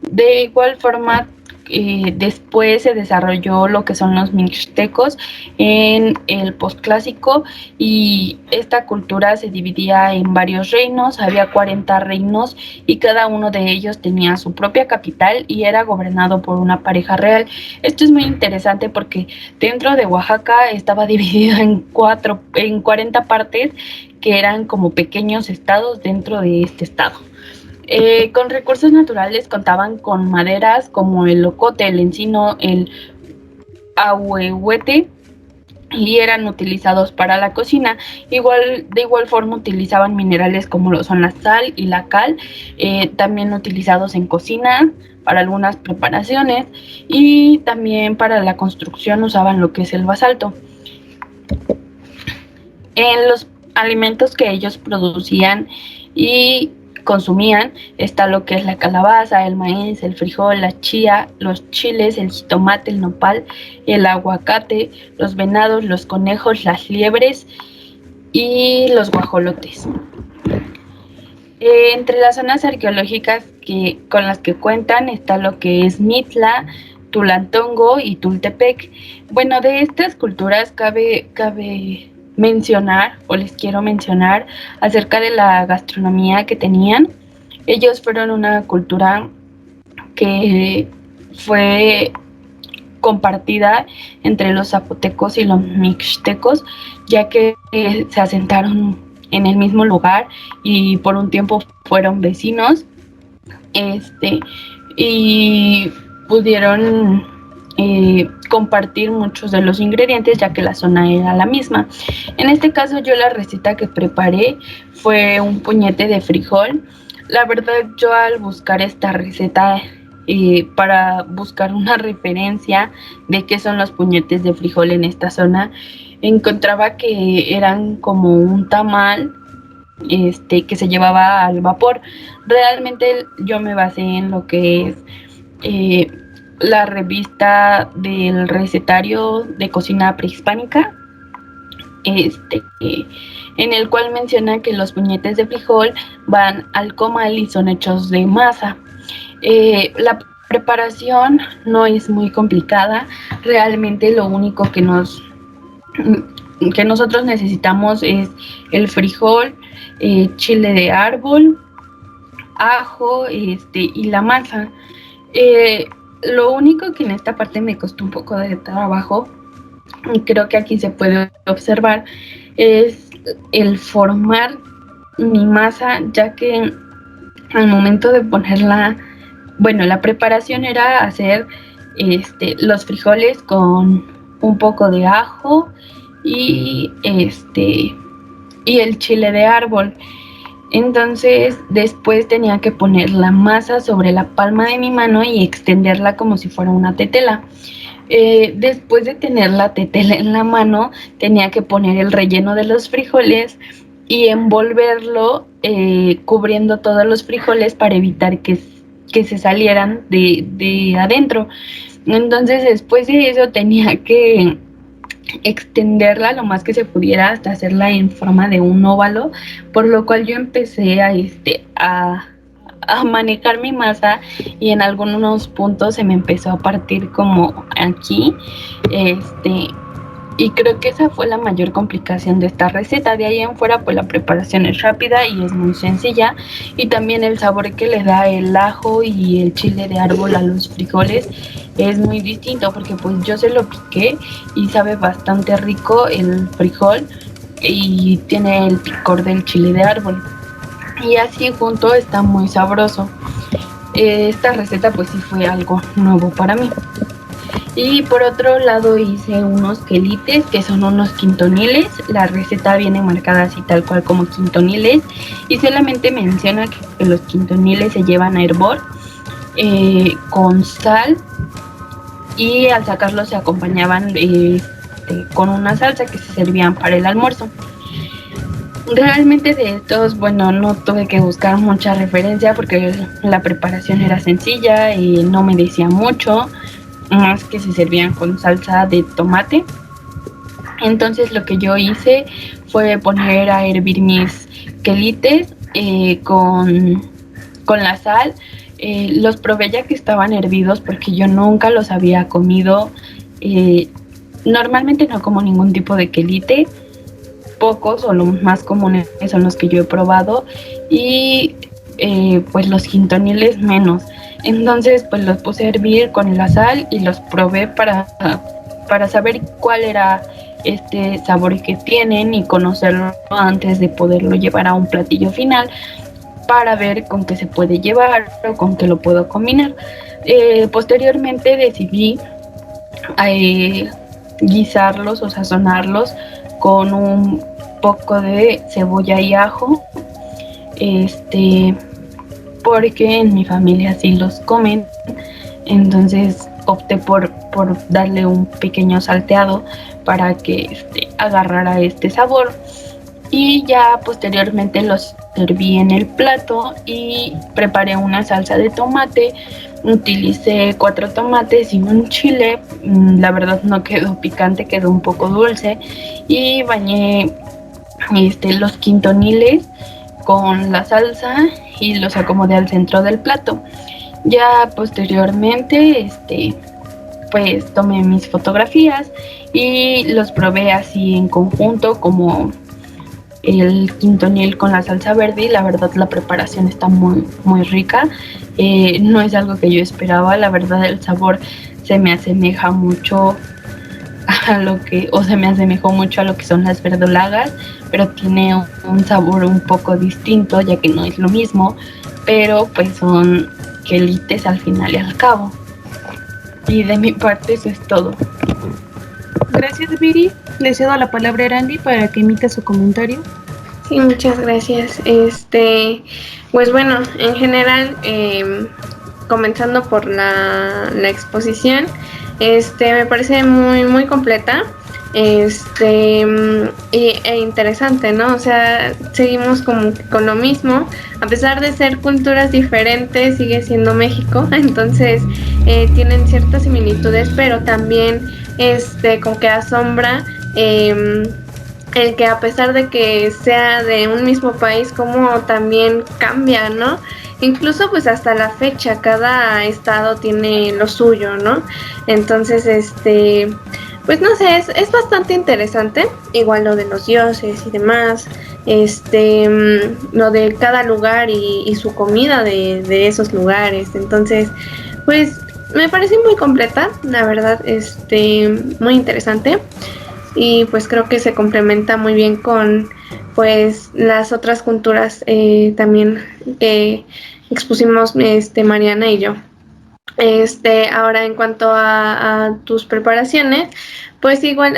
De igual forma, después se desarrolló lo que son los mixtecos en el posclásico y esta cultura se dividía en varios reinos, había 40 reinos y cada uno de ellos tenía su propia capital y era gobernado por una pareja real. Esto es muy interesante porque dentro de Oaxaca estaba dividido en 40 partes que eran como pequeños estados dentro de este estado. Con recursos naturales contaban con maderas como el ocote, el encino, el ahuehuete y eran utilizados para la cocina. De igual forma utilizaban minerales como lo son la sal y la cal, también utilizados en cocina para algunas preparaciones y también para la construcción usaban lo que es el basalto. En los alimentos que ellos producían y consumían está lo que es la calabaza, el maíz, el frijol, la chía, los chiles, el jitomate, el nopal, el aguacate, los venados, los conejos, las liebres y los guajolotes. Entre las zonas arqueológicas con las que cuentan está lo que es Mitla, Tulantongo y Tultepec. Bueno, de estas culturas cabe mencionar, o les quiero mencionar, acerca de la gastronomía que tenían. Ellos fueron una cultura que fue compartida entre los zapotecos y los mixtecos, ya que se asentaron en el mismo lugar y por un tiempo fueron vecinos, y pudieron compartir muchos de los ingredientes, ya que la zona era la misma. En este caso yo la receta que preparé fue un puñete de frijol. La verdad, yo al buscar esta receta para buscar una referencia de qué son los puñetes de frijol en esta zona, encontraba que eran como un tamal que se llevaba al vapor. Realmente yo me basé en lo que es la revista del recetario de cocina prehispánica, en el cual menciona que los puñetes de frijol van al comal y son hechos de masa. La preparación no es muy complicada, realmente lo único que nosotros necesitamos es el frijol, chile de árbol, ajo, y la masa. Lo único que en esta parte me costó un poco de trabajo, y creo que aquí se puede observar, es el formar mi masa, ya que al momento de ponerla, bueno, la preparación era hacer los frijoles con un poco de ajo y y el chile de árbol. Entonces después tenía que poner la masa sobre la palma de mi mano y extenderla como si fuera una tetela. Después de tener la tetela en la mano, tenía que poner el relleno de los frijoles y envolverlo cubriendo todos los frijoles para evitar que se salieran de adentro. Entonces después de eso tenía que extenderla lo más que se pudiera hasta hacerla en forma de un óvalo, por lo cual yo empecé a manejar mi masa y en algunos puntos se me empezó a partir como aquí, y creo que esa fue la mayor complicación de esta receta. De ahí en fuera pues la preparación es rápida y es muy sencilla, y también el sabor que le da el ajo y el chile de árbol a los frijoles es muy distinto, porque pues yo se lo piqué y sabe bastante rico el frijol y tiene el picor del chile de árbol, y así junto está muy sabroso. Esta receta pues sí fue algo nuevo para mí. Y por otro lado hice unos quelites, que son unos quintoniles. La receta viene marcada así tal cual como quintoniles, y solamente menciona que los quintoniles se llevan a hervor con sal, y al sacarlos se acompañaban con una salsa que se servían para el almuerzo. Realmente de estos, bueno, no tuve que buscar mucha referencia porque la preparación era sencilla y no me decía mucho, más que se servían con salsa de tomate. Entonces lo que yo hice fue poner a hervir mis quelites con la sal. Los probé ya que estaban hervidos porque yo nunca los había comido. Normalmente no como ningún tipo de quelite. Pocos o los más comunes son los que yo he probado, y pues los quintoniles menos. Entonces pues los puse a hervir con la sal y los probé para saber cuál era este sabor que tienen y conocerlo antes de poderlo llevar a un platillo final, para ver con qué se puede llevar o con qué lo puedo combinar. Posteriormente decidí guisarlos o sazonarlos con un poco de cebolla y ajo, porque en mi familia sí los comen. Entonces opté por darle un pequeño salteado para que agarrara este sabor, y ya posteriormente los serví en el plato y preparé una salsa de tomate. Utilicé 4 tomates y un chile. La verdad no quedó picante, quedó un poco dulce, y bañé los quintoniles con la salsa y los acomodé al centro del plato. Ya posteriormente pues tomé mis fotografías y los probé así en conjunto, como el quintonil con la salsa verde, y la verdad la preparación está muy muy rica. No es algo que yo esperaba, la verdad el sabor se me asemeja mucho se me asemejó mucho a lo que son las verdolagas, pero tiene un sabor un poco distinto, ya que no es lo mismo, pero pues son quelites al final y al cabo. Y de mi parte eso es todo. Gracias, Viri. Le cedo la palabra a Randy para que emita su comentario. Sí, muchas gracias. Pues bueno, en general, comenzando por la exposición, Me parece muy, muy completa. E interesante, ¿no? O sea, seguimos como que con lo mismo, a pesar de ser culturas diferentes, sigue siendo México, entonces tienen ciertas similitudes, pero también como que asombra el que a pesar de que sea de un mismo país, como también cambia, ¿no? Incluso pues hasta la fecha, cada estado tiene lo suyo, ¿no? Entonces, pues no sé, es bastante interesante, igual lo de los dioses y demás, lo de cada lugar y su comida de esos lugares. Entonces, pues me parece muy completa, la verdad, muy interesante y pues creo que se complementa muy bien con pues las otras culturas también que expusimos Mariana y yo. Ahora en cuanto a tus preparaciones, pues igual,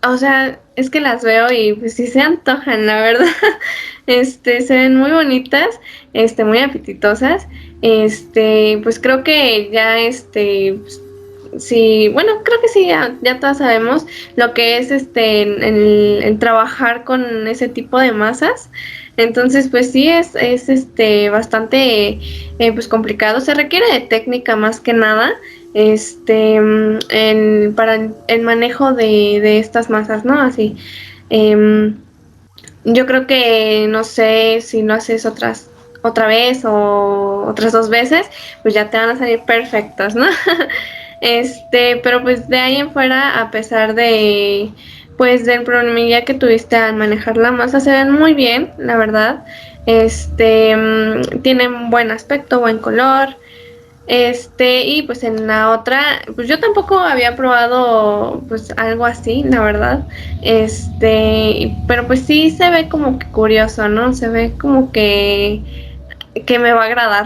o sea, es que las veo y pues sí se antojan, la verdad. Se ven muy bonitas, muy apetitosas. Pues creo que ya, pues, sí, bueno, creo que sí, ya todas sabemos lo que es el trabajar con ese tipo de masas. Entonces, pues sí, es bastante pues complicado. Se requiere de técnica más que nada, para el manejo de estas masas, ¿no? Así. em, yo creo que no sé si lo haces otra vez o otras 2 veces, pues ya te van a salir perfectas, ¿no? Pero pues de ahí en fuera, a pesar de pues del problemilla que tuviste al manejar la masa, se ven muy bien, la verdad. Tienen buen aspecto, buen color. Y pues en la otra, pues yo tampoco había probado pues algo así, la verdad. Pero pues sí se ve como que curioso, ¿no? Se ve como que me va a agradar.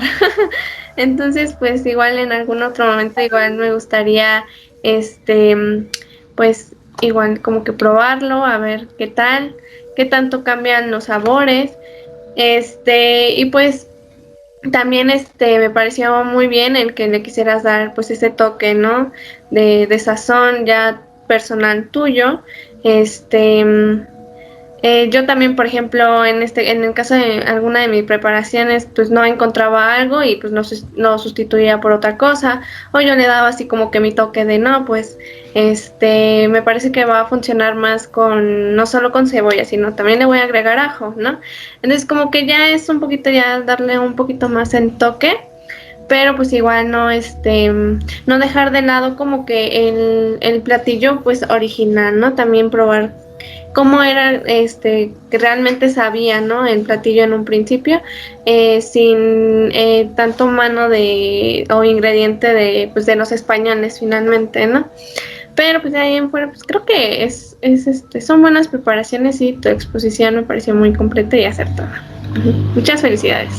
Entonces, pues igual en algún otro momento igual me gustaría pues igual como que probarlo, a ver qué tal, qué tanto cambian los sabores. Y pues también me pareció muy bien el que le quisieras dar pues ese toque, ¿no? De sazón ya personal tuyo. Este, mm, yo también, por ejemplo, en el caso de alguna de mis preparaciones, pues no encontraba algo y pues lo sustituía por otra cosa, o yo le daba así como que mi toque de no, pues, me parece que va a funcionar más con, no solo con cebolla, sino también le voy a agregar ajo, ¿no? Entonces como que ya es un poquito ya darle un poquito más en toque, pero pues igual no no dejar de lado como que el platillo pues original, ¿no? También probar cómo era que realmente sabía, ¿no? El platillo en un principio, sin tanto mano de o ingrediente de pues de los españoles finalmente, ¿no? Pero pues de ahí en fuera, pues creo que son buenas preparaciones y tu exposición me pareció muy completa y acertada. Muchas felicidades.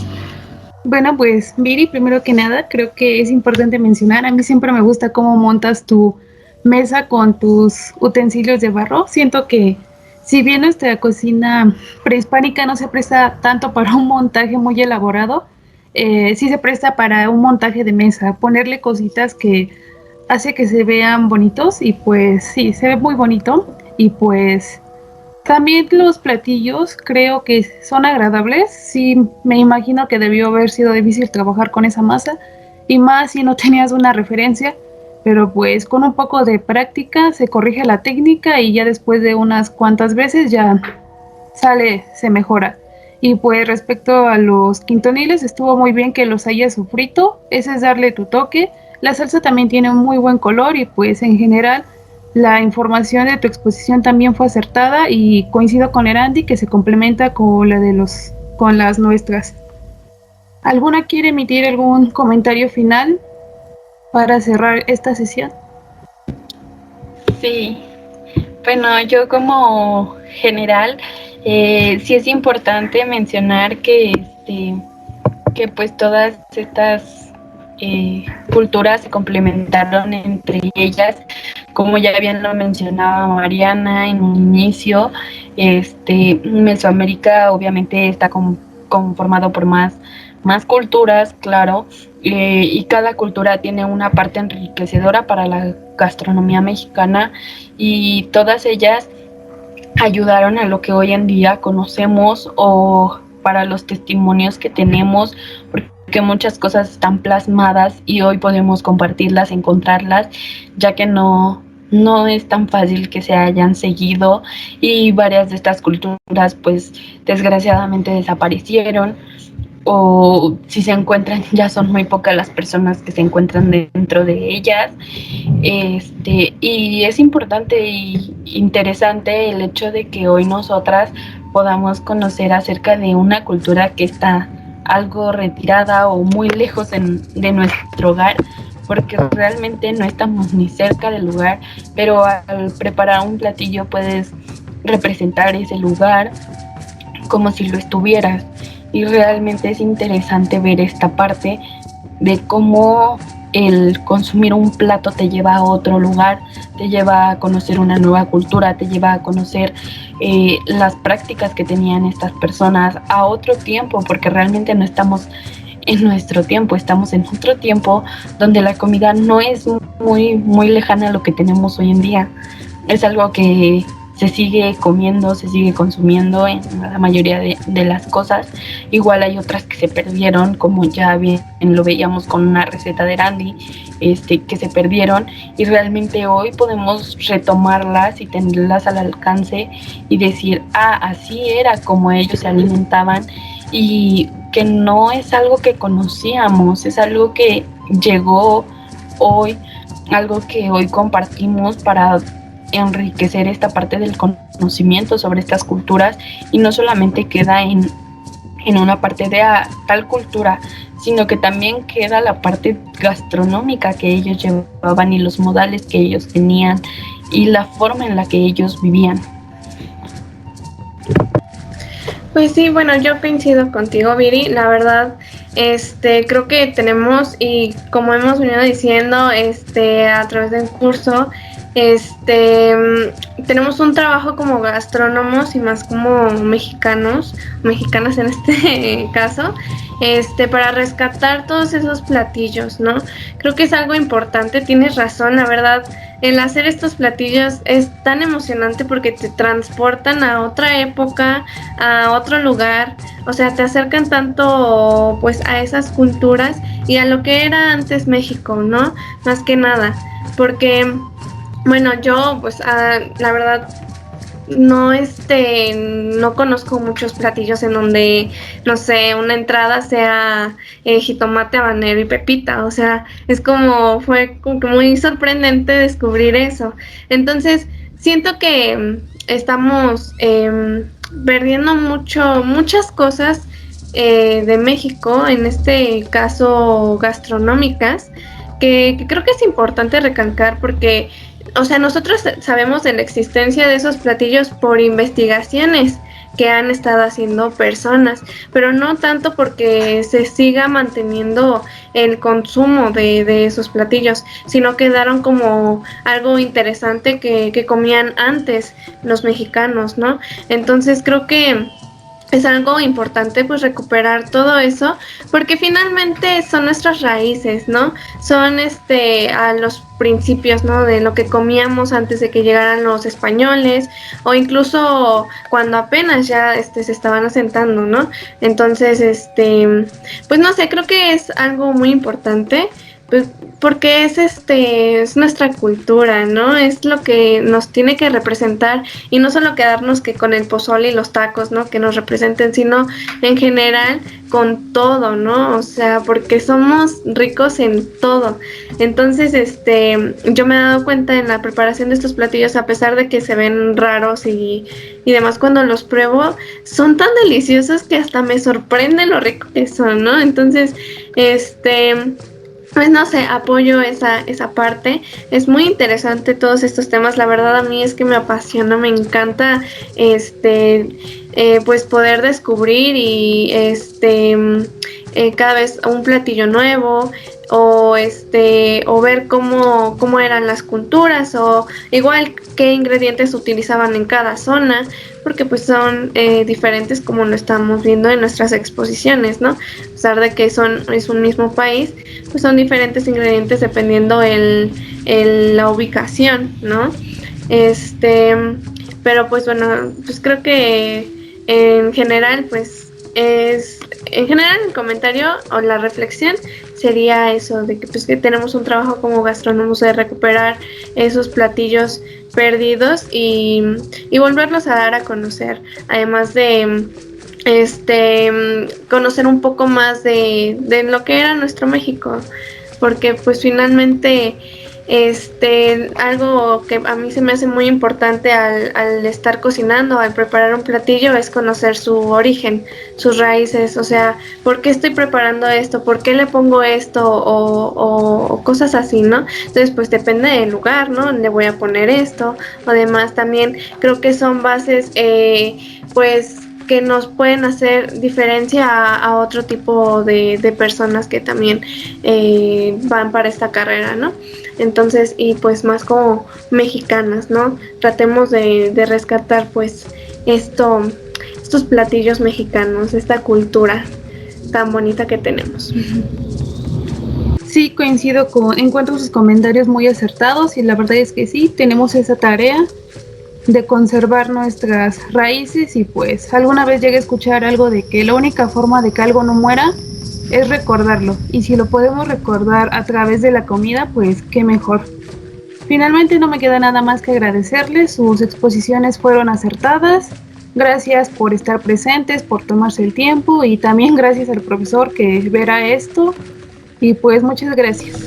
Bueno, pues Viri, primero que nada, creo que es importante mencionar, a mí siempre me gusta cómo montas tu mesa con tus utensilios de barro. Siento que si bien nuestra cocina prehispánica no se presta tanto para un montaje muy elaborado, sí se presta para un montaje de mesa, ponerle cositas que hace que se vean bonitos y pues sí, se ve muy bonito y pues también los platillos creo que son agradables. Sí, me imagino que debió haber sido difícil trabajar con esa masa y más si no tenías una referencia, pero pues con un poco de práctica se corrige la técnica y ya después de unas cuantas veces ya sale, se mejora. Y pues respecto a los quintoniles, estuvo muy bien que los hayas sofrito, ese es darle tu toque. La salsa también tiene un muy buen color y pues en general la información de tu exposición también fue acertada y coincido con Erandi que se complementa con la de con las nuestras. ¿Alguna quiere emitir algún comentario final para cerrar esta sesión? Sí, bueno, yo como general, sí es importante mencionar que pues todas estas culturas se complementaron entre ellas, como ya bien lo mencionaba Mariana en un inicio. Mesoamérica obviamente está conformado por más más culturas, claro, y cada cultura tiene una parte enriquecedora para la gastronomía mexicana y todas ellas ayudaron a lo que hoy en día conocemos o para los testimonios que tenemos, porque muchas cosas están plasmadas y hoy podemos compartirlas, encontrarlas, ya que no es tan fácil que se hayan seguido y varias de estas culturas pues desgraciadamente desaparecieron o si se encuentran ya son muy pocas las personas que se encuentran dentro de ellas. Y es importante y interesante el hecho de que hoy nosotras podamos conocer acerca de una cultura que está algo retirada o muy lejos de nuestro hogar, porque realmente no estamos ni cerca del lugar, pero al preparar un platillo puedes representar ese lugar como si lo estuvieras. Y realmente es interesante ver esta parte de cómo el consumir un plato te lleva a otro lugar, te lleva a conocer una nueva cultura, te lleva a conocer las prácticas que tenían estas personas a otro tiempo, porque realmente no estamos en nuestro tiempo, estamos en otro tiempo donde la comida no es muy lejana a lo que tenemos hoy en día. Es algo que se sigue comiendo, se sigue consumiendo en la mayoría de las cosas. Igual hay otras que se perdieron, como ya bien lo veíamos con una receta de Randy, que se perdieron y realmente hoy podemos retomarlas y tenerlas al alcance y decir, así era como ellos se alimentaban y que no es algo que conocíamos, es algo que llegó hoy, algo que hoy compartimos para enriquecer esta parte del conocimiento sobre estas culturas y no solamente queda en una parte de tal cultura, sino que también queda la parte gastronómica que ellos llevaban y los modales que ellos tenían y la forma en la que ellos vivían. Pues sí, bueno, yo coincido contigo, Viri. La verdad, creo que tenemos, y como hemos venido diciendo, a través del curso, tenemos un trabajo como gastrónomos y más como mexicanas en este caso, para rescatar todos esos platillos, ¿no? Creo que es algo importante, tienes razón, la verdad. El hacer estos platillos es tan emocionante porque te transportan a otra época, a otro lugar, o sea, te acercan tanto pues a esas culturas y a lo que era antes México, ¿no? Más que nada, porque, bueno, yo pues la verdad no conozco muchos platillos en donde, no sé, una entrada sea jitomate, habanero y pepita, o sea, fue como que muy sorprendente descubrir eso. Entonces, siento que estamos perdiendo muchas cosas de México, en este caso gastronómicas, que creo que es importante recalcar porque, o sea, nosotros sabemos de la existencia de esos platillos por investigaciones que han estado haciendo personas, pero no tanto porque se siga manteniendo el consumo de esos platillos, sino quedaron como algo interesante que comían antes los mexicanos, ¿no? Entonces creo que es algo importante pues recuperar todo eso porque finalmente son nuestras raíces, ¿no? Son a los principios, ¿no? De lo que comíamos antes de que llegaran los españoles o incluso cuando apenas ya se estaban asentando, ¿no? Entonces, pues no sé, creo que es algo muy importante. Pues porque es nuestra cultura, ¿no? Es lo que nos tiene que representar y no solo quedarnos que con el pozole y los tacos, ¿no? Que nos representen, sino en general con todo, ¿no? O sea, porque somos ricos en todo. Entonces, yo me he dado cuenta en la preparación de estos platillos, a pesar de que se ven raros y demás, cuando los pruebo, son tan deliciosos que hasta me sorprende lo rico que son, ¿no? Entonces, pues no sé, apoyo esa parte. Es muy interesante todos estos temas. La verdad a mí es que me apasiona, me encanta pues poder descubrir y cada vez un platillo nuevo o ver cómo eran las culturas, o igual qué ingredientes utilizaban en cada zona, porque pues son diferentes, como lo estamos viendo en nuestras exposiciones, ¿no? A pesar de que es un mismo país, pues son diferentes ingredientes dependiendo la ubicación, ¿no? Pero pues bueno, pues creo que en general el comentario o la reflexión sería eso, de que pues que tenemos un trabajo como gastrónomos de recuperar esos platillos perdidos y volverlos a dar a conocer, además de conocer un poco más de lo que era nuestro México, porque pues finalmente algo que a mí se me hace muy importante al estar cocinando, al preparar un platillo, es conocer su origen, sus raíces, o sea, ¿por qué estoy preparando esto? ¿Por qué le pongo esto? O cosas así, ¿no? Entonces, pues depende del lugar, ¿no? Le voy a poner esto. Además, también creo que son bases, pues, que nos pueden hacer diferencia a otro tipo de personas que también van para esta carrera, ¿no? Entonces, y pues más como mexicanas, ¿no? Tratemos de rescatar pues estos platillos mexicanos, esta cultura tan bonita que tenemos. Sí, coincido encuentro sus comentarios muy acertados y la verdad es que sí, tenemos esa tarea de conservar nuestras raíces y pues alguna vez llegué a escuchar algo de que la única forma de que algo no muera es recordarlo, y si lo podemos recordar a través de la comida, pues qué mejor. Finalmente no me queda nada más que agradecerles, sus exposiciones fueron acertadas, gracias por estar presentes, por tomarse el tiempo y también gracias al profesor que verá esto y pues muchas gracias.